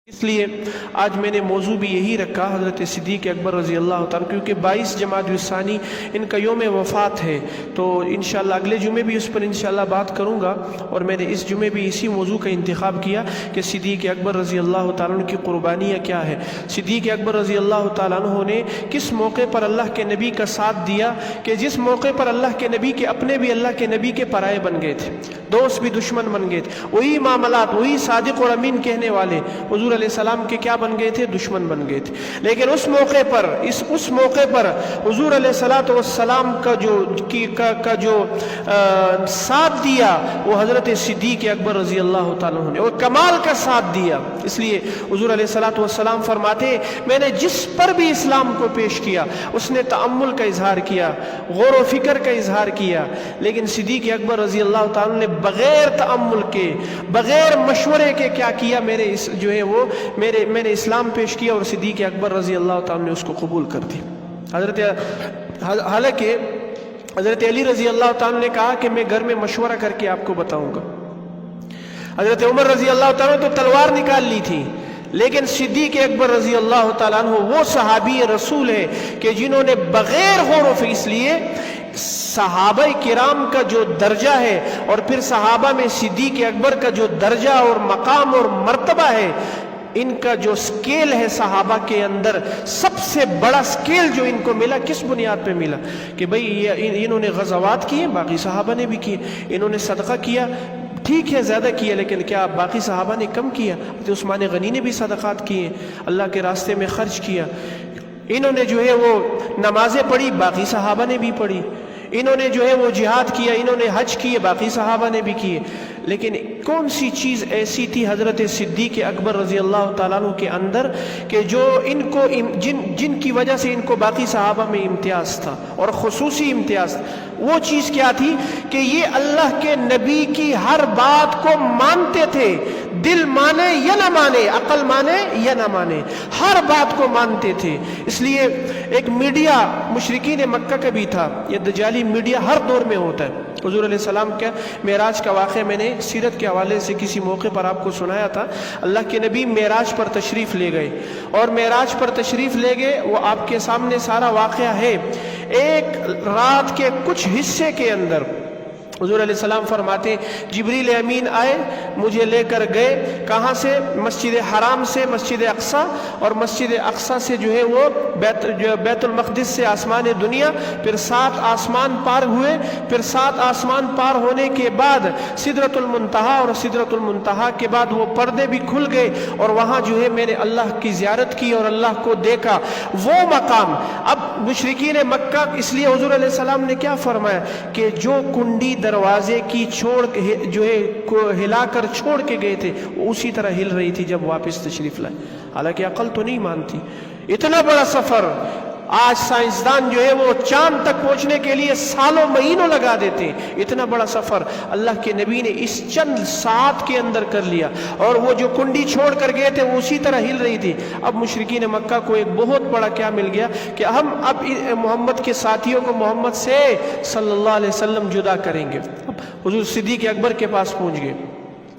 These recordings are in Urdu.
اس لیے آج میں نے موضوع بھی یہی رکھا حضرت صدیق اکبر رضی اللہ تعالیٰ، کیونکہ 22 جمادی الثانی ان کا یوم وفات ہے، تو انشاءاللہ اگلے جمعے بھی اس پر انشاءاللہ بات کروں گا۔ اور میں نے اس جمعے بھی اسی موضوع کا انتخاب کیا کہ صدیق اکبر رضی اللہ تعالیٰ عنہ کی قربانیاں کیا ہے۔ صدیق اکبر رضی اللہ تعالیٰ عنہ نے کس موقع پر اللہ کے نبی کا ساتھ دیا کہ جس موقع پر اللہ کے نبی کے اپنے بھی اللہ کے نبی کے پرائے بن گئے تھے، دوست بھی دشمن بن گئے تھے، وہی معاملات، وہی صادق اور امین کہنے والے حضور علیہ السلام کے کیا بن گئے تھے؟ دشمن بن گئے تھے۔ لیکن اس موقع پر حضور علیہ السلام کا جو ساتھ دیا وہ حضرت صدیق اکبر رضی اللہ تعالیٰ عنہ نے، اور کمال کا ساتھ دیا۔ اس لیے حضور علیہ السلام فرماتے میں نے جس پر بھی اسلام کو پیش کیا اس نے تأمل کا اظہار کیا، غور و فکر کا اظہار کیا، لیکن صدیق اکبر رضی اللہ تعالیٰ نے بغیر تأمل کے، بغیر مشورے کے کیا کیا؟ میں نے اسلام پیش کیا اور صدیق اکبر رضی اللہ تعالیٰ نے اس کو قبول کر دی۔ حالانکہ حضرت علی رضی اللہ تعالیٰ نے کہا کہ میں گھر میں مشورہ کر کے آپ کو بتاؤں گا۔ حضرت عمر رضی اللہ تعالیٰ نے تو تلوار نکال لی تھی، لیکن صدیق اکبر رضی اللہ تعالیٰ عنہ وہ صحابی رسول ہے کہ جنہوں نے بغیر غور و فکر، اس لیے صحابہ کرام کا جو درجہ ہے اور پھر صحابہ میں صدیق اکبر کا جو درجہ اور مقام اور مرتبہ ہے، ان کا جو سکیل ہے صحابہ کے اندر، سب سے بڑا سکیل جو ان کو ملا کس بنیاد پہ ملا؟ کہ بھئی انہوں نے غزوات کیے، باقی صحابہ نے بھی کیے، انہوں نے صدقہ کیا، ٹھیک ہے زیادہ کیا، لیکن کیا باقی صحابہ نے کم کیا؟ عثمان غنی نے بھی صدقات کیے، اللہ کے راستے میں خرچ کیا، انہوں نے جو ہے وہ نمازیں پڑھی، باقی صحابہ نے بھی پڑھی، انہوں نے جو ہے وہ جہاد کیا، انہوں نے حج کیے، باقی صحابہ نے بھی کیے۔ لیکن کون سی چیز ایسی تھی حضرت صدیق اکبر رضی اللہ تعالیٰ عنہ کے اندر کہ جو ان کو جن کی وجہ سے ان کو باقی صحابہ میں امتیاز تھا اور خصوصی امتیاز تھا؟ وہ چیز کیا تھی کہ یہ اللہ کے نبی کی ہر بات کو مانتے تھے، دل مانے یا نہ مانے، عقل مانے یا نہ مانے، ہر بات کو مانتے تھے۔ اس لیے ایک میڈیا مشرکین مکہ کا بھی تھا، یہ دجالی میڈیا ہر دور میں ہوتا ہے۔ حضور علیہ السلام کا معراج کا واقعہ میں نے سیرت کے حوالے سے کسی موقع پر آپ کو سنایا تھا۔ اللہ کے نبی معراج پر تشریف لے گئے، اور معراج پر تشریف لے گئے، وہ آپ کے سامنے سارا واقعہ ہے۔ ایک رات کے کچھ حصے کے اندر حضور علیہ السلام فرماتے جبریل امین آئے، مجھے لے کر گئے، کہاں سے؟ مسجد حرام سے مسجد اقصیٰ، اور مسجد اقصیٰ سے جو ہے وہ بیت المقدس سے آسمان دنیا، پھر 7 آسمان پار ہوئے، پھر 7 آسمان پار ہونے کے بعد سدرۃ المنتہا، اور سدرۃ المنتہا کے بعد وہ پردے بھی کھل گئے، اور وہاں جو ہے میں نے اللہ کی زیارت کی اور اللہ کو دیکھا، وہ مقام۔ اب مشرکین مکہ، اس لیے حضور علیہ السلام نے کیا فرمایا کہ جو کنڈی دروازے کی چھوڑ جو ہے ہلا کر چھوڑ کے گئے تھے وہ اسی طرح ہل رہی تھی جب واپس تشریف لائے، حالانکہ عقل تو نہیں مانتی۔ اتنا بڑا سفر، آج سائنسدان جو ہے وہ چاند تک پہنچنے کے لیے سالوں مہینوں لگا دیتے ہیں، اتنا بڑا سفر اللہ کے نبی نے اس چند ساعت کے اندر کر لیا، اور وہ جو کنڈی چھوڑ کر گئے تھے وہ اسی طرح ہل رہی تھی۔ اب مشرکین مکہ کو ایک بہت بڑا کیا مل گیا کہ ہم اب محمد کے ساتھیوں کو محمد سے صلی اللہ علیہ وسلم جدا کریں گے۔ اب حضور صدیق اکبر کے پاس پہنچ گئے۔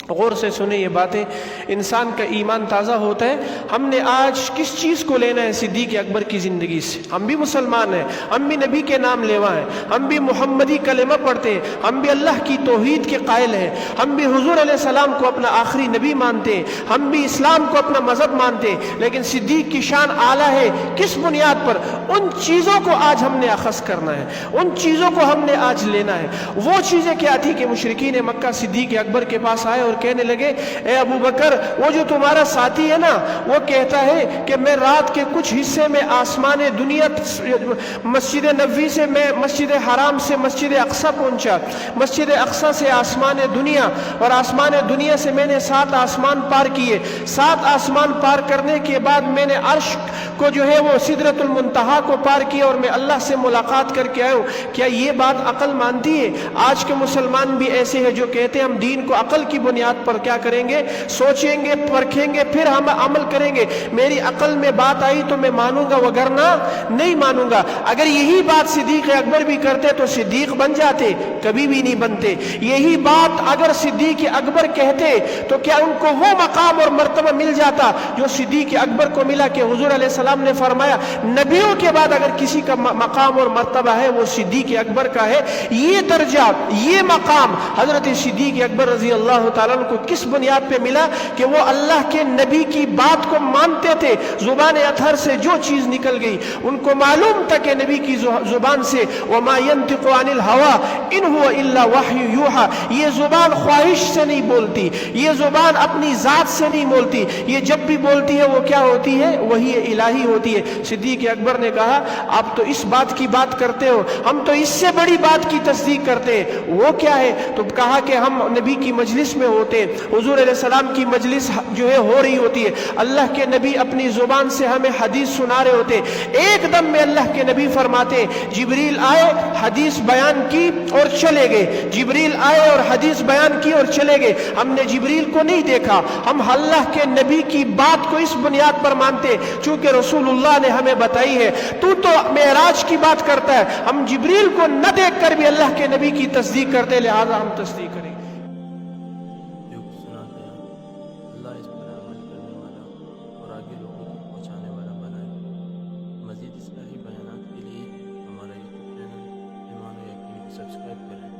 غور سے سنیں یہ باتیں، انسان کا ایمان تازہ ہوتا ہے۔ ہم نے آج کس چیز کو لینا ہے صدیق اکبر کی زندگی سے؟ ہم بھی مسلمان ہیں، ہم بھی نبی کے نام لیوا ہیں، ہم بھی محمدی کلمہ پڑھتے ہیں، ہم بھی اللہ کی توحید کے قائل ہیں، ہم بھی حضور علیہ السلام کو اپنا آخری نبی مانتے ہیں، ہم بھی اسلام کو اپنا مذہب مانتے ہیں، لیکن صدیق کی شان اعلیٰ ہے کس بنیاد پر؟ ان چیزوں کو آج ہم نے اخذ کرنا ہے، ان چیزوں کو ہم نے آج لینا ہے۔ وہ چیزیں کیا تھی کہ مشرکین مکہ صدیق اکبر کے پاس آئے اور کہنے لگے اے ابو بکر، وہ جو تمہارا ساتھی ہے نا وہ کہتا ہے کہ میں رات کے کچھ حصے میں آسمان دنیا، مسجد نبوی سے میں مسجد حرام سے مسجد اقصیٰ پہنچا، مسجد اقصیٰ سے آسمان دنیا، اور آسمان دنیا سے میں نے 7 آسمان پار کیے، 7 آسمان پار کرنے کے بعد میں نے عرش کو جو ہے وہ سدرۃ المنتہا کو پار کیا اور میں اللہ سے ملاقات کر کے آیا ہوں۔ کیا یہ بات عقل مانتی ہے؟ آج کے مسلمان بھی ایسے ہیں جو کہتے ہیں ہم دین کو عقل کی بنیاد بنیاد پر کیا کریں گے؟ سوچیں گے، پرکھیں گے، پھر ہم عمل کریں گے۔ میری عقل میں بات آئی تو میں مانوں گا، وگرنہ نہیں مانوں گا۔ اگر یہی بات صدیق اکبر بھی کرتے تو صدیق بن جاتے؟ کبھی بھی نہیں بنتے۔ یہی بات اگر صدیق اکبر کہتے تو کیا ان کو وہ مقام اور مرتبہ مل جاتا جو صدیق اکبر کو ملا؟ کہ حضور علیہ السلام نے فرمایا نبیوں کے بعد اگر کسی کا مقام اور مرتبہ ہے وہ صدیق اکبر کا ہے۔ یہ درجہ، یہ مقام حضرت صدیق اکبر رضی اللہ تعالیٰ عنہ کو کس بنیاد پہ ملا؟ کہ وہ اللہ کے نبی کی بات کو مانتے تھے۔ زبان اطہر سے جو چیز نکل گئی ان کو معلوم تھا کہ نبی کی زبان سے وما ينطق عن الهوى ان هو الا وحی یوحى، یہ زبان خواہش سے نہیں بولتی، یہ زبان اپنی ذات سے نہیں بولتی، یہ جب بھی بولتی ہے وہ کیا ہوتی ہے؟ وحی الہی ہوتی ہے۔ صدیق اکبر نے کہا آپ تو اس بات کی بات کرتے ہو، ہم تو اس سے بڑی بات کی تصدیق کرتے ہیں۔ وہ کیا ہے؟ تو کہا کہ ہم نبی کی مجلس میں ہوتے ہیں، حضور علیہ السلام کی مجلس جو ہے ہو رہی ہوتی ہے، اللہ کے نبی اپنی زبان سے ہمیں حدیث سنا رہے ہوتے، ایک دم میں اللہ کے نبی فرماتے جبریل آئے، حدیث بیان کی اور چلے گئے، جبریل آئے اور حدیث بیان کی اور چلے گئے۔ ہم نے جبریل کو نہیں دیکھا، ہم اللہ کے نبی کی بات کو اس بنیاد پر مانتے چونکہ رسول اللہ نے ہمیں بتائی ہے۔ تو معراج کی بات کرتا ہے، ہم جبریل کو نہ دیکھ کر بھی اللہ کے نبی کی تصدیق کرتے، لہذا ہم تصدیق کریں گے۔ جو کچھ سنا گیا اللہ اس پر عمل کرنے والا اور آگے لوگوں تک پہنچانے والا بنائے۔ مزید اصلاحی بیانات کے لیے ہمارا یوٹیوب چینل ایمان و یقین کو سبسکرائب کریں۔